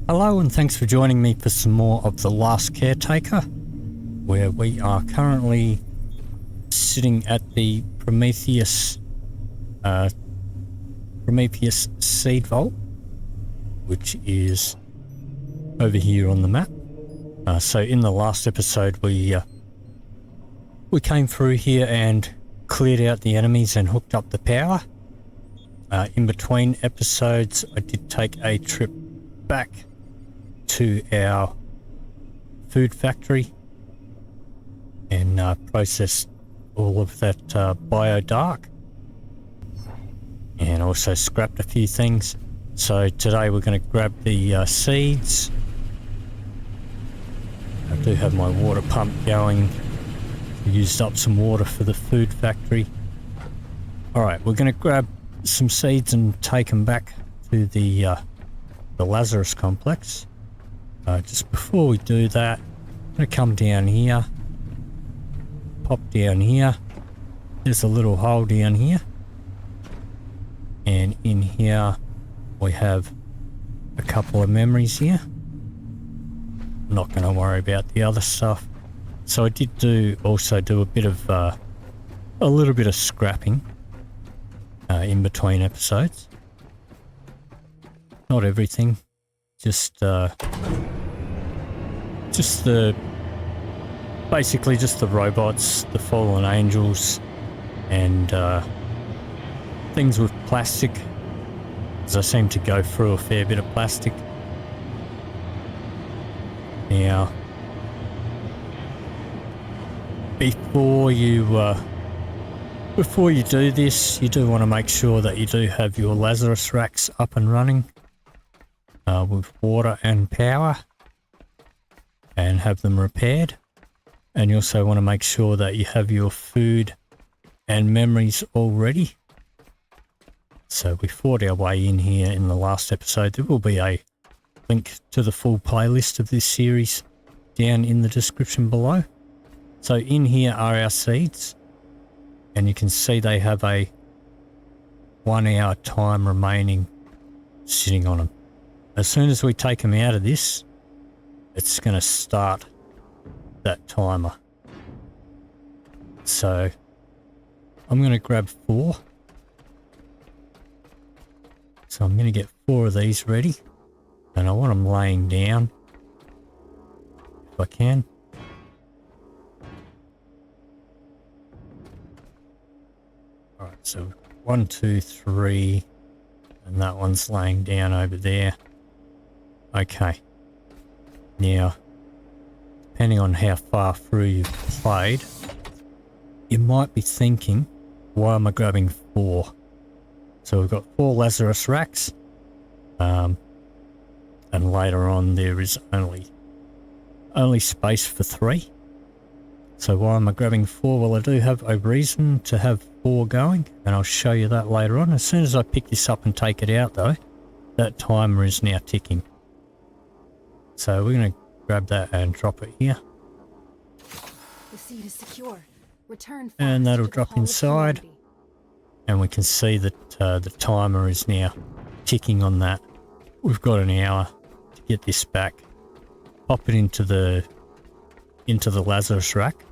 Hello and thanks for joining me for some more of The Last Caretaker, where we are currently sitting at the Prometheus Seed Vault, which is over here on the map. So in the last episode we came through here and cleared out the enemies and hooked up the power. In between episodes I did take a trip back to our food factory and processed all of that bio-dark, and also scrapped a few things. So today we're going to grab the seeds. I do have my water pump going. I used up some water for the food factory. Alright, we're going to grab some seeds and take them back to the Lazarus Complex. Just before we do that, I'm going to come down here, pop down here. There's a little hole down here, and in here we have a couple of memories here. I'm not going to worry about the other stuff. So I did also do a bit of a little bit of scrapping in between episodes. Not everything, just basically just the robots, the fallen angels, and things with plastic, as I seem to go through a fair bit of plastic. Now, before you do this, you do want to make sure that you do have your Lazarus racks up and running with water and power, and have them repaired. And you also want to make sure that you have your food and memories all ready. So we fought our way in here in the last episode. There will be a link to the full playlist of this series down in the description below. So in here are our seeds, and you can see they have a 1 hour time remaining sitting on them. As soon as we take them out of this, it's going to start that timer. So I'm going to grab 4. So I'm going to get 4 of these ready, and I want them laying down if I can. Alright, so 1, 2, 3, and that one's laying down over there. Okay. Now, depending on how far through you've played, you might be thinking, why am I grabbing 4? So we've got 4 Lazarus racks, and later on there is only space for 3. So why am I grabbing 4? Well, I do have a reason to have 4 going, and I'll show you that later on. As soon as I pick this up and take it out though, that timer is now ticking. So we're going to grab that and drop it here. The seed is secure. Return and that'll drop inside. And we can see that the timer is now ticking on that. We've got an hour to get this back. Pop it into the Lazarus rack.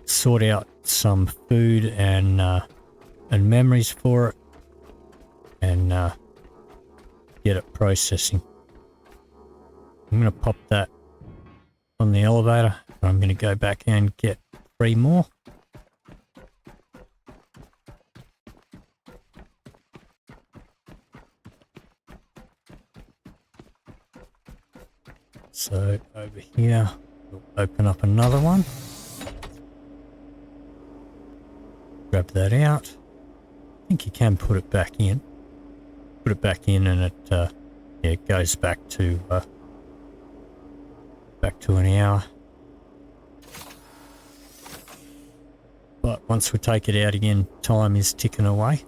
Sort out some food and memories for it, and get it processing. I'm going to pop that on the elevator. I'm going to go back and get 3 more. So over here, we'll open up another one. Grab that out. I think you can put it back in. Put it back in, and it goes back to an hour. But once we take it out again, time is ticking away.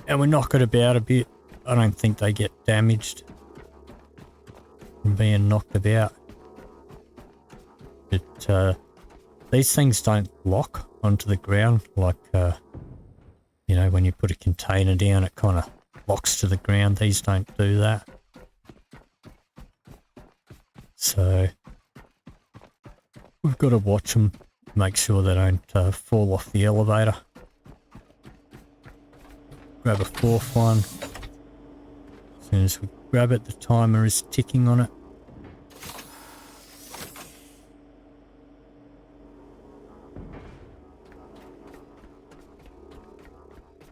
And we knock it about a bit. I don't think they get damaged from being knocked about. But these things don't lock onto the ground like You know, when you put a container down, it kind of locks to the ground. These don't do that. So we've got to watch them, make sure they don't fall off the elevator. Grab a fourth one. As soon as we grab it, the timer is ticking on it.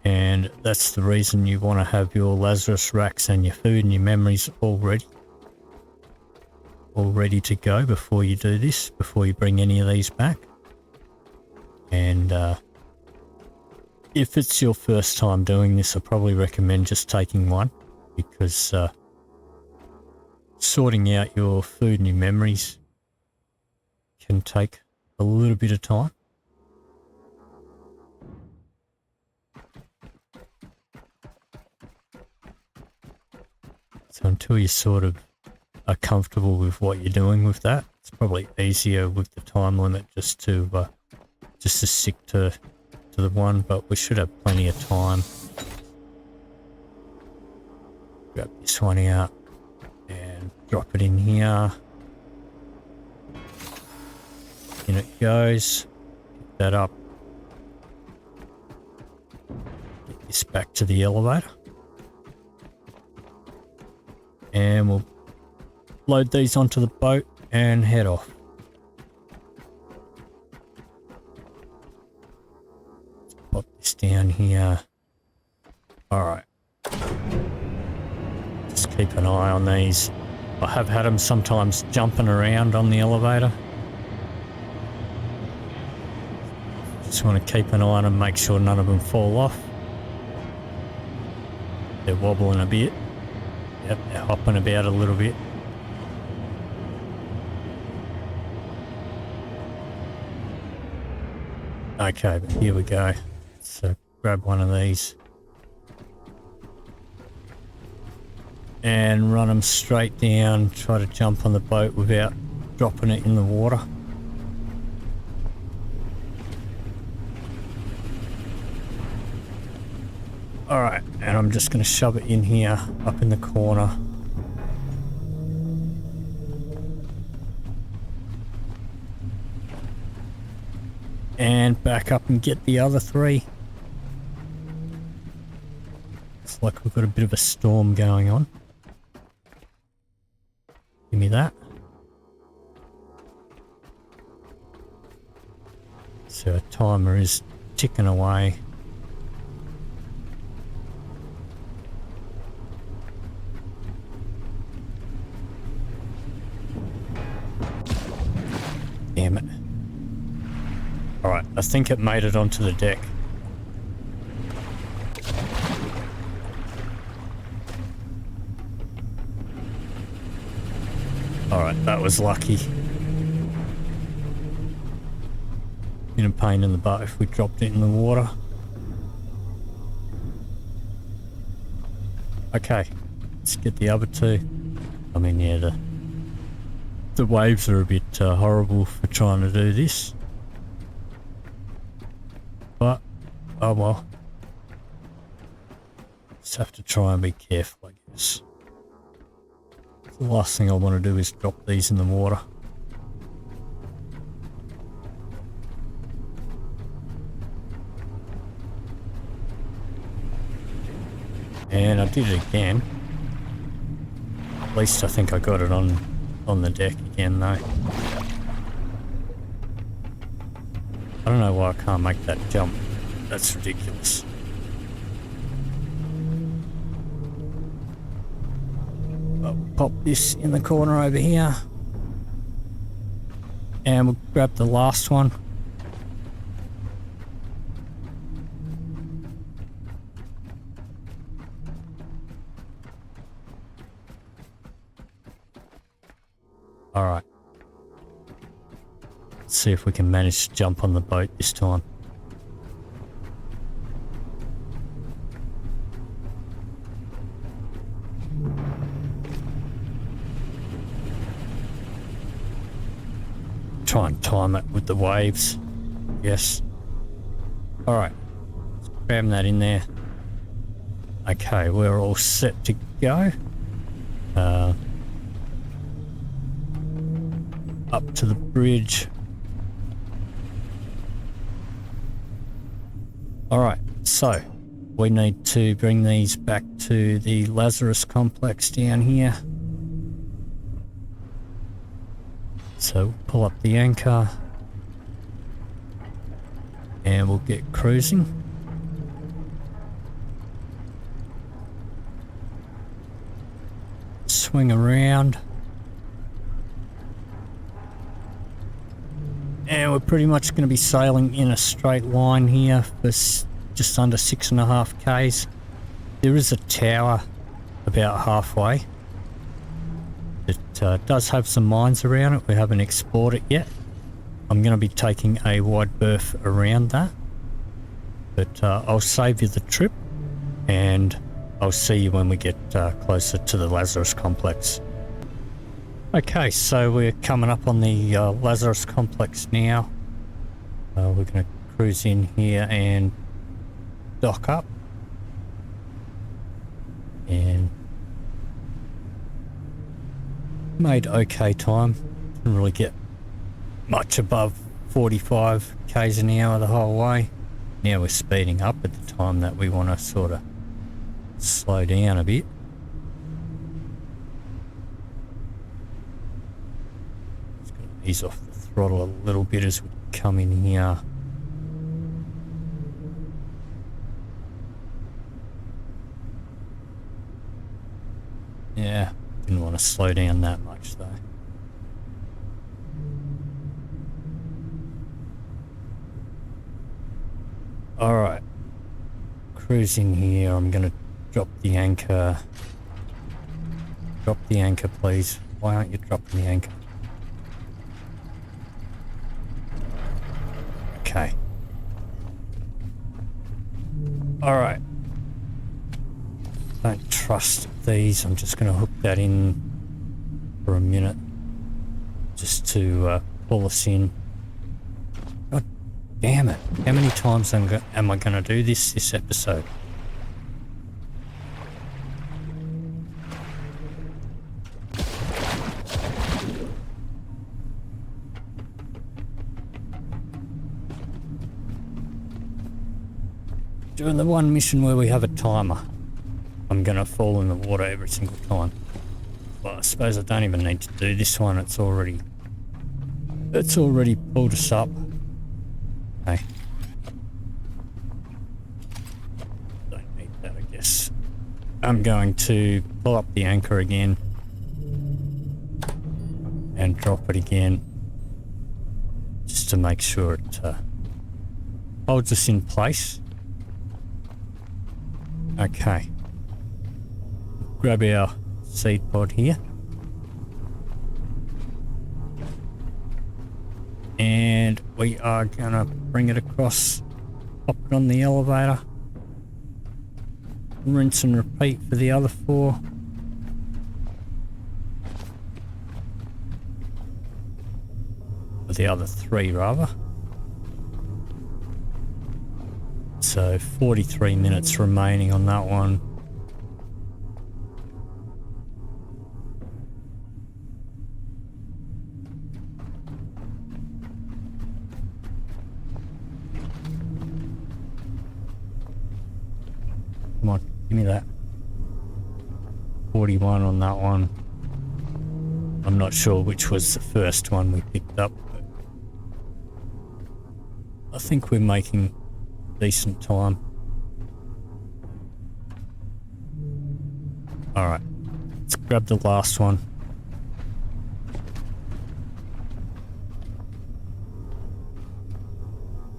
And that's the reason you want to have your Lazarus racks and your food and your memories all ready to go before you do this, before you bring any of these back. And if it's your first time doing this, I probably recommend just taking one, because sorting out your food and your memories can take a little bit of time. So until you sort of are comfortable with what you're doing with that, it's probably easier with the time limit just to stick to the one, but we should have plenty of time. Grab this one out and drop it in here. In it goes. Pick that up. Get this back to the elevator. And we'll load these onto the boat and head off. Let's pop this down here. Alright. Just keep an eye on these. I have had them sometimes jumping around on the elevator. Just want to keep an eye on them, make sure none of them fall off. They're wobbling a bit. Yep, they're hopping about a little bit. Okay, but here we go. So grab one of these and run them straight down. Try to jump on the boat without dropping it in the water. Alright, and I'm just going to shove it in here, up in the corner. And back up and get the other three. It's like we've got a bit of a storm going on. Give me that. So our timer is ticking away. Damn it. Alright, I think it made it onto the deck. Alright, that was lucky. Been a pain in the butt if we dropped it in the water. Okay, let's get the other two. I mean, yeah, the waves are a bit horrible for trying to do this. But, oh well. Just have to try and be careful, I guess. The last thing I want to do is drop these in the water. And I did it again. At least I think I got it on the deck again though. I don't know why I can't make that jump. That's ridiculous. But we'll pop this in the corner over here. And we'll grab the last one. Alright. Let's see if we can manage to jump on the boat this time. Try and time it with the waves. Yes. Alright. Let's cram that in there. Okay, we're all set to go. Up to the bridge. Alright, so we need to bring these back to the Lazarus Complex down here. So pull up the anchor and we'll get cruising. Swing around. And we're pretty much going to be sailing in a straight line here for just under 6.5 k's. There is a tower about halfway. It does have some mines around it. We haven't explored it yet. I'm going to be taking a wide berth around that. But I'll save you the trip and I'll see you when we get closer to the Lazarus Complex. Okay, so we're coming up on the Lazarus Complex now. We're going to cruise in here and dock up. And made okay time. Didn't really get much above 45 k's an hour the whole way. Now we're speeding up at the time that we want to sort of slow down a bit. Just going to ease off the throttle a little bit as we come in here. Yeah, didn't want to slow down that much though. Alright, cruising here. I'm going to drop the anchor. Drop the anchor, please. Why aren't you dropping the anchor? Okay. Alright. Don't trust these. I'm just going to hook that in for a minute. Just to pull us in. God damn it. How many times am I going to do this episode? Doing the one mission where we have a timer. I'm going to fall in the water every single time. Well, I suppose I don't even need to do this one. It's already pulled us up. Okay. Don't need that, I guess. I'm going to pull up the anchor again and drop it again just to make sure it holds us in place. Okay. Grab our seed pod here. And we are gonna bring it across, pop it on the elevator. Rinse and repeat for the other 4. Or the other 3 rather. So 43 minutes remaining on that one. Come on, give me that. 41 on that one. I'm not sure which was the first one we picked up, but I think we're making decent time. Alright, let's grab the last one.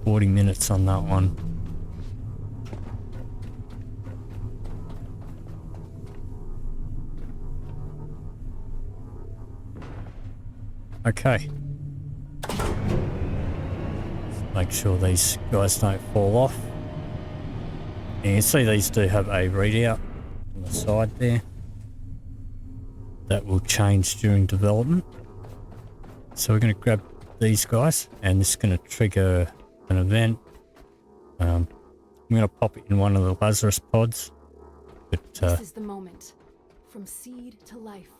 $40 minutes on that one. Okay. Make sure these guys don't fall off. And you can see these do have a readout on the side there. That will change during development. So we're going to grab these guys and this is going to trigger an event. I'm going to pop it in one of the Lazarus pods. But This is the moment. From seed to life,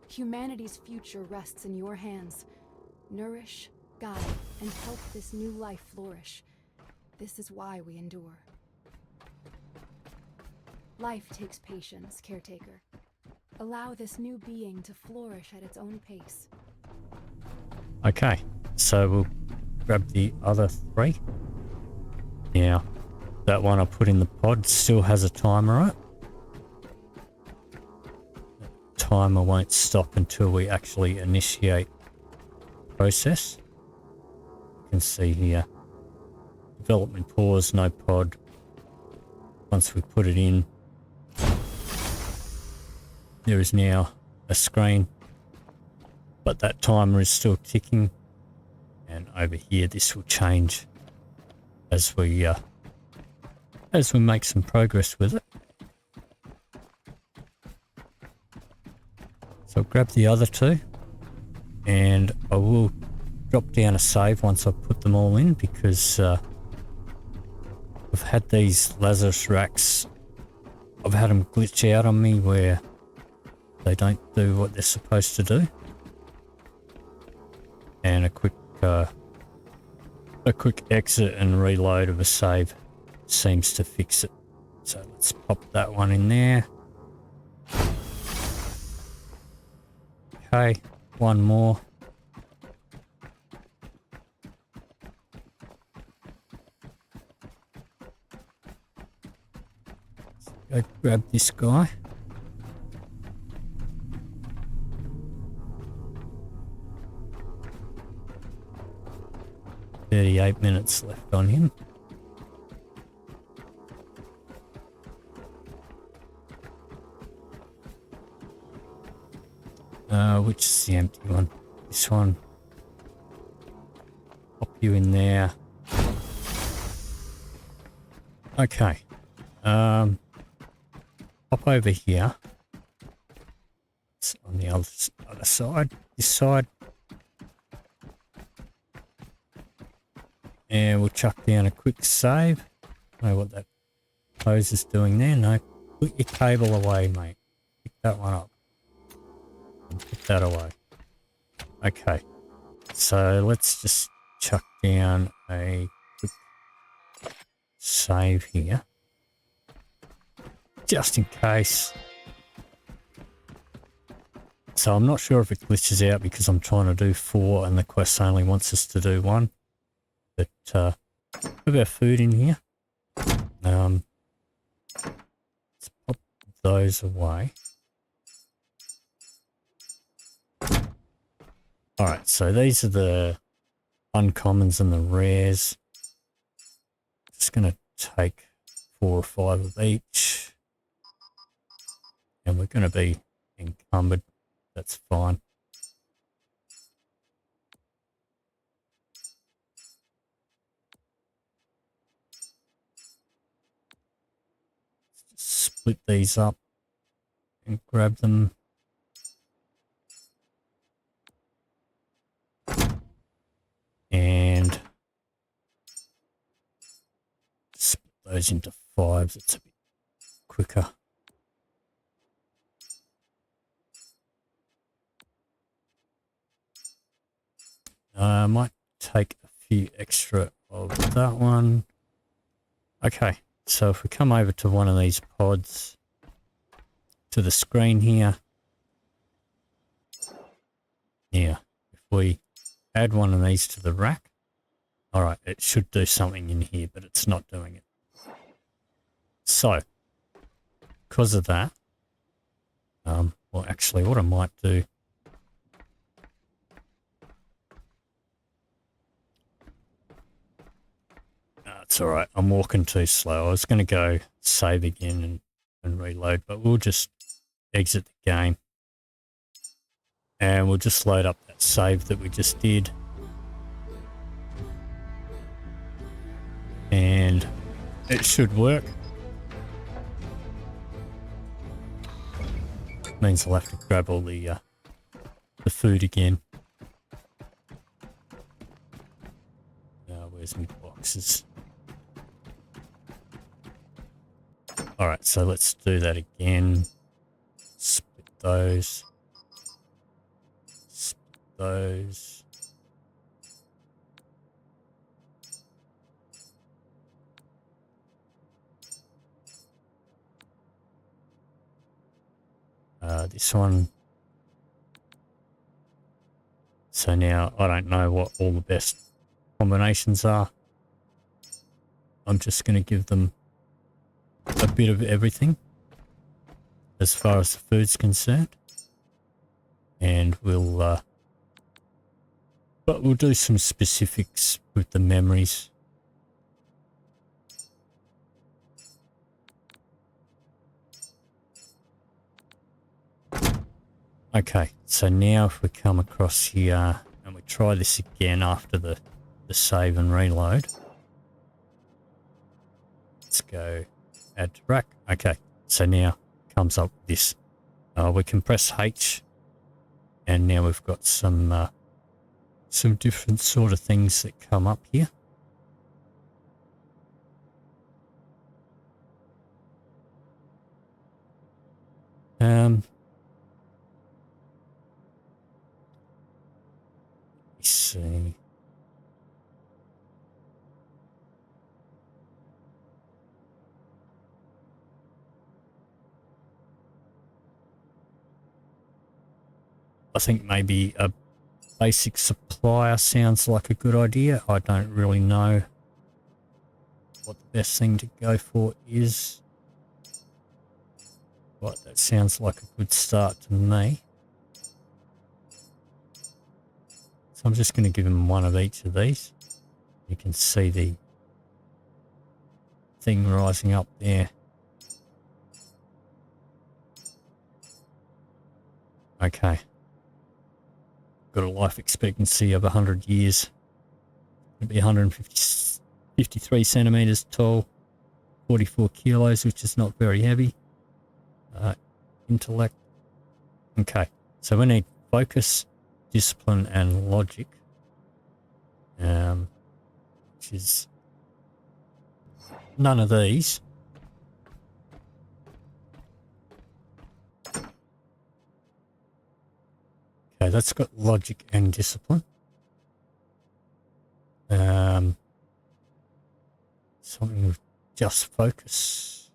humanity's future rests in your hands. Nourish, guide, and help this new life flourish. This is why we endure. Life takes patience, caretaker. Allow this new being to flourish at its own pace. okay, so we'll grab the other 3. Now, that one I put in the pod still has a timer on it. The timer won't stop until we actually initiate the process. You can see here, development pause, no pod. Once we put it in, there is now a screen, but that timer is still ticking. And over here, this will change as we make some progress with it. So I'll grab the other 2, and I will drop down a save once I put them all in, because I've had these Lazarus racks, I've had them glitch out on me where they don't do what they're supposed to do. And a quick exit and reload of a save seems to fix it. So let's pop that one in there. Okay, one more. Go grab this guy. "38 minutes left on him." Which is the empty one? This one. Pop you in there. Okay. Pop over here. It's on the other side. This side. And we'll chuck down a quick save. I don't know what that pose is doing there. No, put your cable away, mate. Pick that one up. And put that away. Okay. So let's just chuck down a quick save here. Just in case. So I'm not sure if it glitches out because I'm trying to do 4 and the quest only wants us to do 1. But put our food in here. Let's pop those away. Alright, so these are the uncommons and the rares. Just going to take 4 or 5 of each. And we're going to be encumbered. That's fine. Split these up and grab them. And split those into 5s. It's a bit quicker. I might take a few extra of that one. Okay, so if we come over to one of these pods, to the screen here. Now, if we add one of these to the rack, alright, it should do something in here, but it's not doing it. So, because of that, well actually what I might do, it's alright, I'm walking too slow. I was going to go save again and reload, but we'll just exit the game. And we'll just load up that save that we just did. And it should work. Means I'll have to grab all the food again. Where's my boxes? Alright, so let's do that again. Split those. Split those. This one. So now I don't know what all the best combinations are. I'm just going to give them a bit of everything as far as the food's concerned. And we'll do some specifics with the memories. Okay, so now if we come across here and we try this again after the save and reload. Let's go add to rack. Okay, so now comes up this. We can press H and now we've got some different sort of things that come up here. Let's see. I think maybe a basic supplier sounds like a good idea. I don't really know what the best thing to go for is. But that sounds like a good start to me. So I'm just going to give him one of each of these. You can see the thing rising up there. Okay. Got a life expectancy of 100 years. It'll be 153 centimeters tall, 44 kilos, which is not very heavy. Intellect. Okay, so we need focus, discipline, and logic. Which is none of these. Okay, that's got logic and discipline. Something with just focus.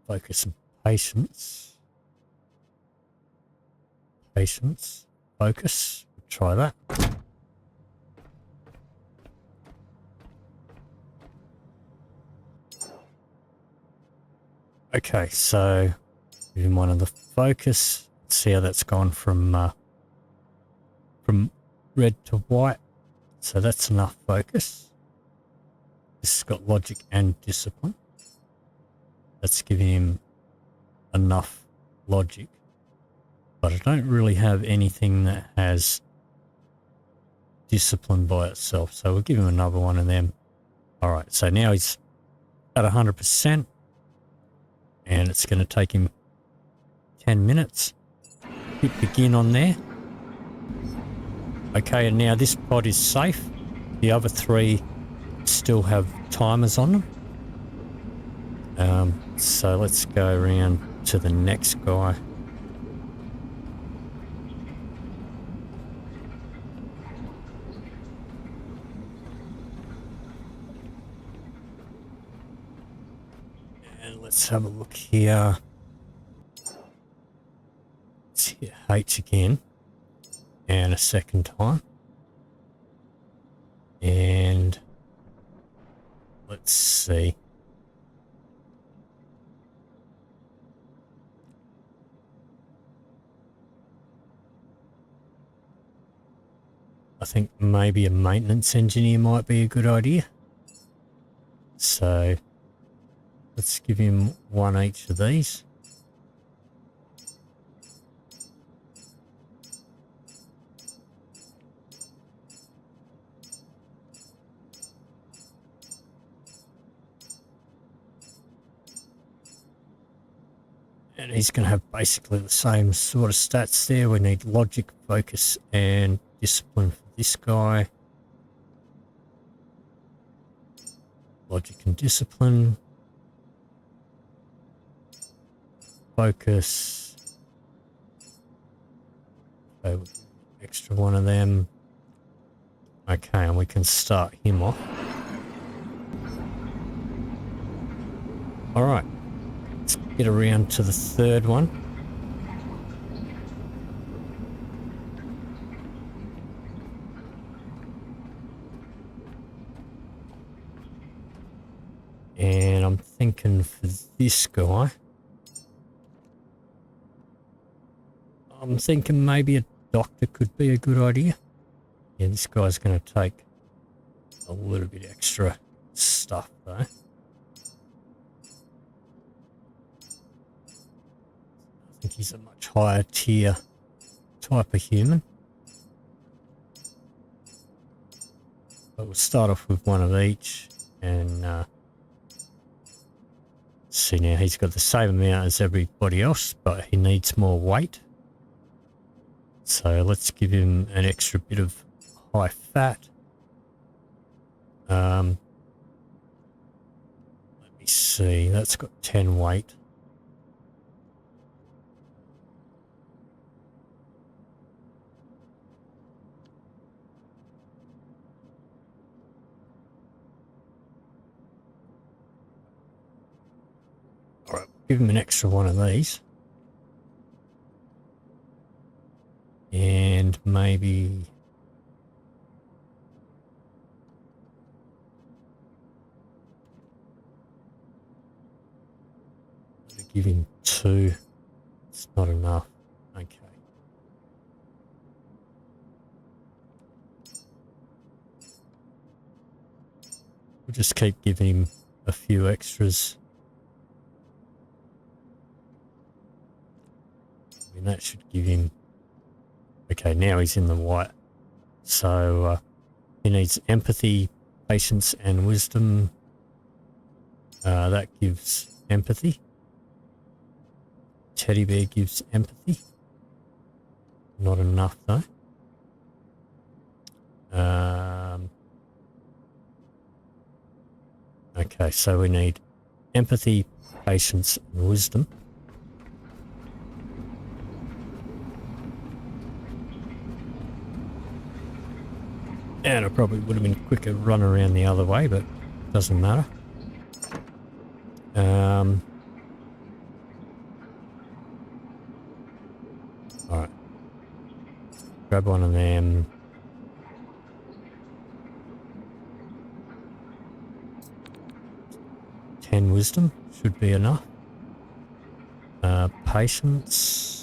Focus and patience. Patience. Focus. Try that. Okay, so give one of the focus. Let's see how that's gone from red to white. So that's enough focus. This has got logic and discipline. That's giving him enough logic. But I don't really have anything that has discipline by itself. So we'll give him another one of them. All right, so now he's at 100%. And it's going to take him 10 minutes. Hit begin on there. Okay, and now this pod is safe. The other three still have timers on them. So let's go around to the next guy. And let's have a look here. Let's hit H again. And a second time. And let's see. I think maybe a maintenance engineer might be a good idea. So let's give him one each of these. And he's going to have basically the same sort of stats there. We need logic, focus, and discipline for this guy. Logic and discipline. Focus. Okay, we'll do an extra one of them. Okay, and we can start him off. Alright, let's get around to the third one. And I'm thinking for this guy, I'm thinking maybe a doctor could be a good idea. Yeah, this guy's going to take a little bit extra stuff though. I think he's a much higher tier type of human. But we'll start off with one of each and see now he's got the same amount as everybody else, but he needs more weight. So let's give him an extra bit of high fat. Let me see, that's got 10 weight. All right, give him an extra one of these. And maybe give him 2. It's not enough. Okay. We'll just keep giving him a few extras. I mean, that should give him... Okay, now he's in the white. So he needs empathy, patience, and wisdom. That gives empathy. Teddy bear gives empathy. Not enough though. Okay, so we need empathy, patience, and wisdom. And I probably would have been quicker run around the other way, but doesn't matter. Alright. Grab one of them. Ten wisdom should be enough. Patience.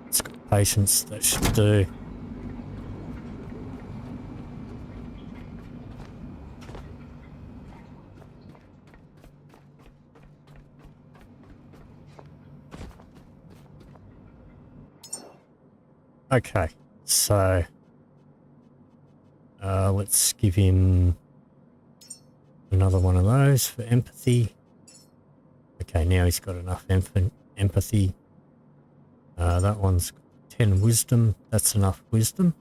It's got patience, that should do. Okay, so let's give him another one of those for empathy. Okay, now he's got enough empathy. That one's 10 wisdom. That's enough wisdom.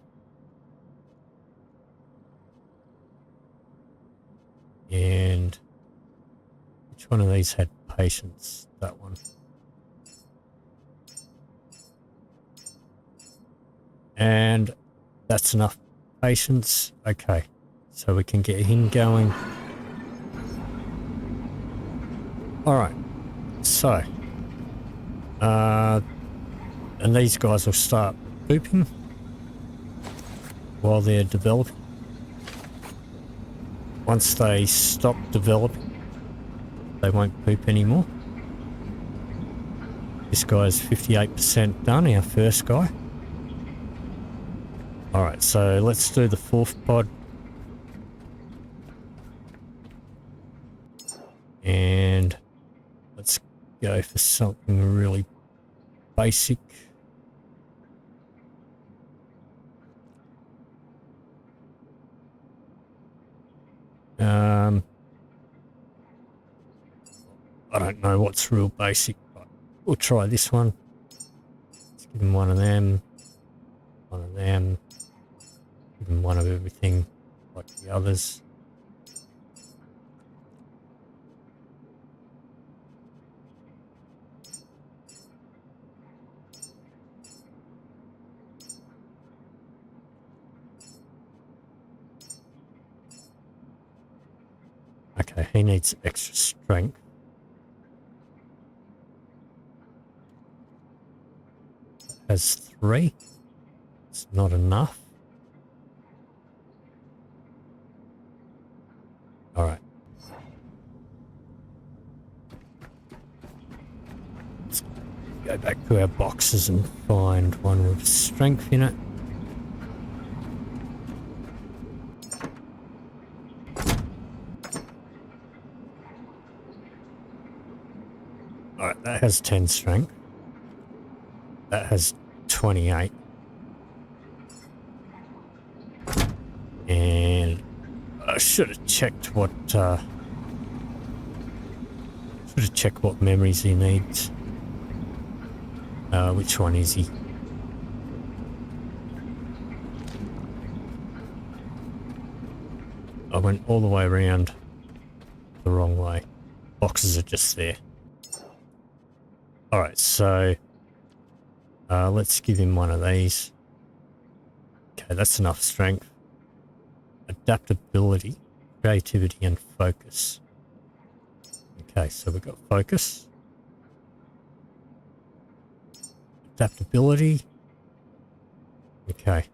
And which one of these had patience? That one. And that's enough patience. Okay, so we can get him going. Alright, so and these guys will start pooping while they're developing. Once they stop developing, they won't poop anymore. This guy's 58% done, our first guy. Alright, so let's do the fourth pod. And let's go for something really basic. I don't know what's real basic, but we'll try this one. Let's give him one of them. One of them. Give him one of everything like the others. Okay, he needs extra strength. Has 3. It's not enough. All right. Let's go back to our boxes and find one with strength in it. All right, that has 10 strength. That has 28. And I should have checked what memories he needs. Which one is he? I went all the way around the wrong way. Boxes are just there. Alright, so let's give him one of these. Okay, that's enough strength. Adaptability, creativity, and focus. Okay, so we've got focus. Adaptability. Okay.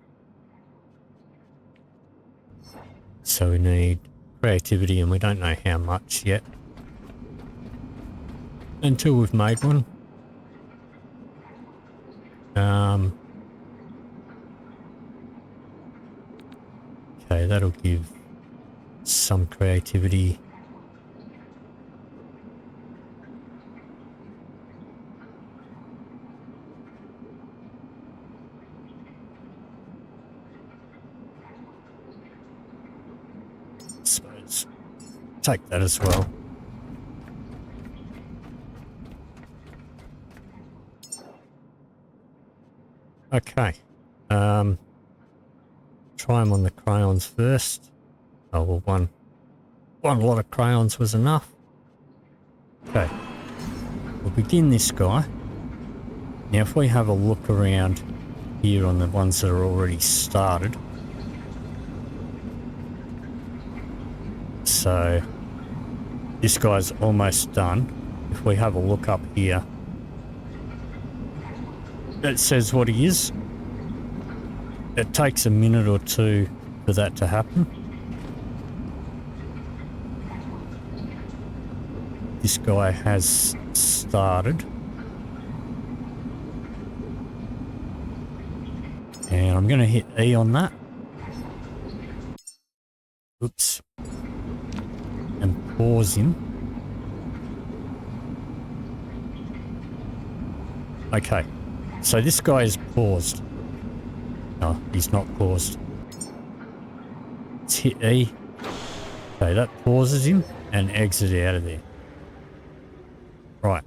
So we need creativity, and we don't know how much yet. Until we've made one. Okay, that'll give some creativity. I suppose take that as well. Okay. Try them on the crayons first. Oh, well, one lot of crayons was enough. Okay. We'll begin this guy. Now, if we have a look around here on the ones that are already started. So, this guy's almost done. If we have a look up here, it says what he is. It takes a minute or two for that to happen. This guy has started. And I'm going to hit E on that. Oops. And pause him. Okay. So this guy is paused. No, he's not paused. Let's hit E. Okay, that pauses him and exit out of there. Right.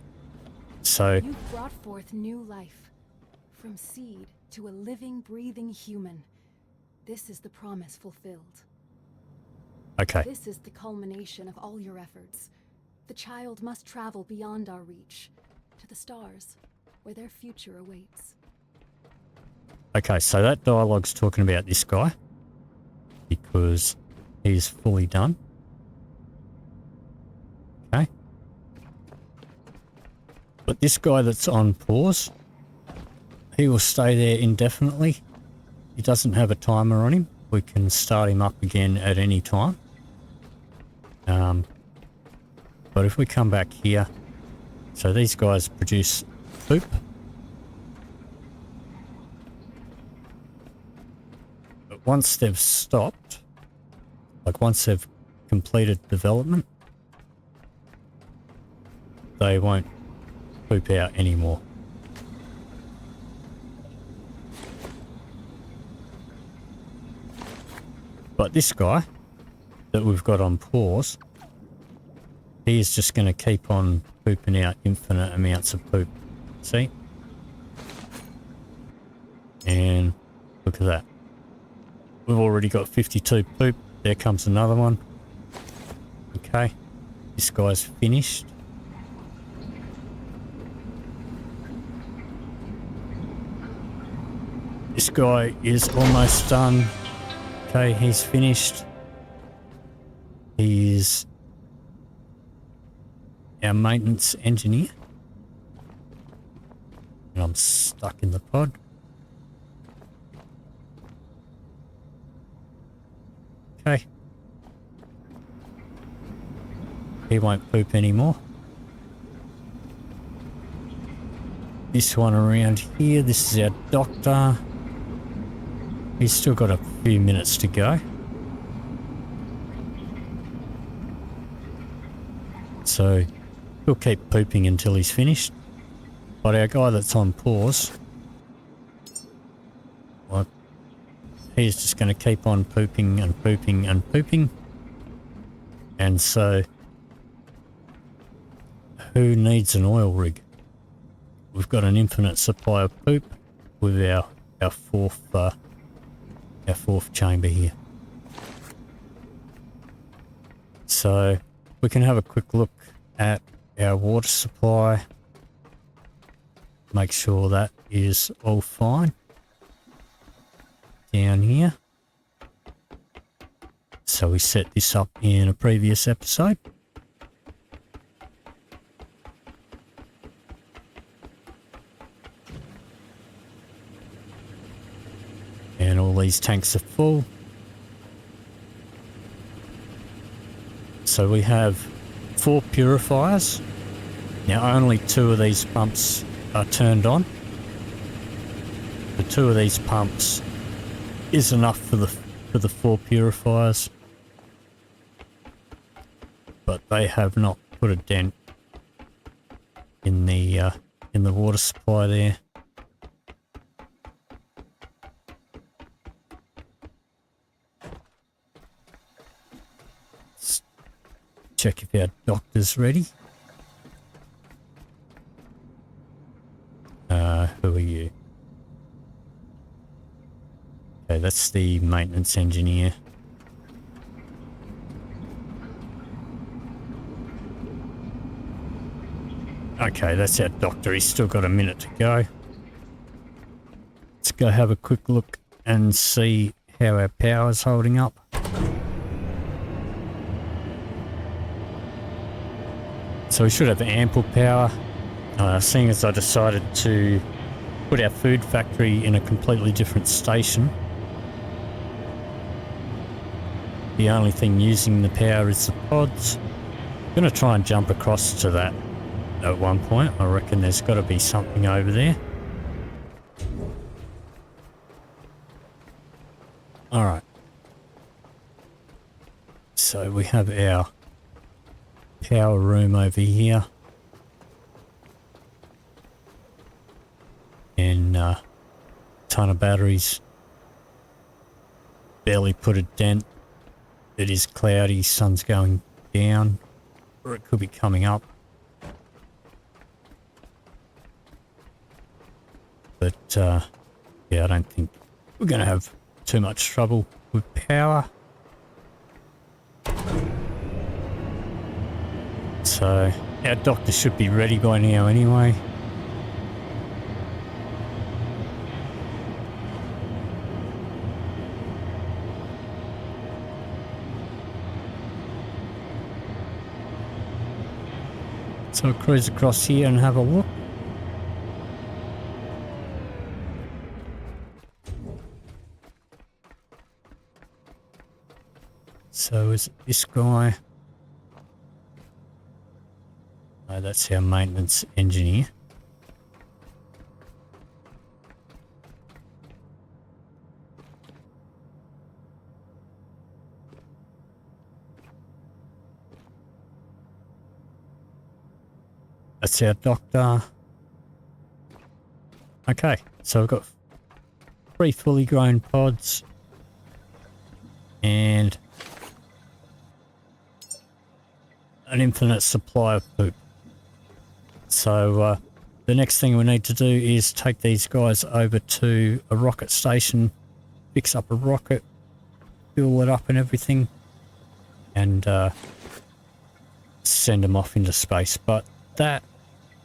So You've brought forth new life. From seed to a living, breathing human. This is the promise fulfilled. okay. This is the culmination of all your efforts. The child must travel beyond our reach, to the stars, where their future awaits. Okay, so that dialogue's talking about this guy because he's fully done. Okay. But this guy that's on pause, he will stay there indefinitely. He doesn't have a timer on him. We can start him up again at any time. But if we come back here, so these guys produce P.O.O.P. But once they've stopped, like once they've completed development, they won't poop out anymore. But this guy that we've got on pause, he is just going to keep on pooping out infinite amounts of poop. See? And look at that. We've already got 52 poop. There comes another one. Okay. This guy's finished. This guy is almost done. Okay, he's finished. He is our maintenance engineer. And I'm stuck in the pod. Okay. He won't poop anymore. This one around here, this is our doctor. He's still got a few minutes to go. So he'll keep pooping until he's finished. But our guy that's on pause, well, he's just going to keep on pooping and pooping and pooping. And so, who needs an oil rig? We've got an infinite supply of poop with our fourth chamber here. So we can have a quick look at our water supply. Make sure that is all fine. Down here. So we set this up in a previous episode. And all these tanks are full. So we have 4 purifiers. Now only 2 of these pumps are turned on. The 2 of these pumps is enough for the 4 purifiers. But they have not put a dent in the water supply there. Let's check if our doctor's ready. Who are you? Okay, that's the maintenance engineer. Okay, that's our doctor. He's still got a minute to go. Let's go have a quick look and see how our power's holding up. So we should have ample power. Seeing as I decided to put our food factory in a completely different station. The only thing using the power is the pods. I'm going to try and jump across to that at one point. I reckon there's got to be something over there. Alright. So we have our power room over here. And a ton of batteries. Barely put a dent. It is cloudy, sun's going down, or it could be coming up. But yeah, I don't think we're going to have too much trouble with power. So our doctor should be ready by now anyway. So I'll cruise across here and have a look. So is it this guy? No, that's our maintenance engineer. That's our doctor. Okay, so we've got 3 fully grown pods and an infinite supply of poop. So the next thing we need to do is take these guys over to a rocket station, fix up a rocket, fuel it up and everything, and send them off into space. But that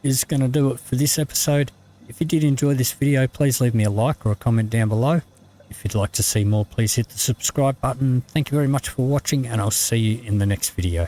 is going to do it for this episode. If you did enjoy this video, please leave me a like or a comment down below. If you'd like to see more, please hit the subscribe button. Thank you very much for watching, and I'll see you in the next video.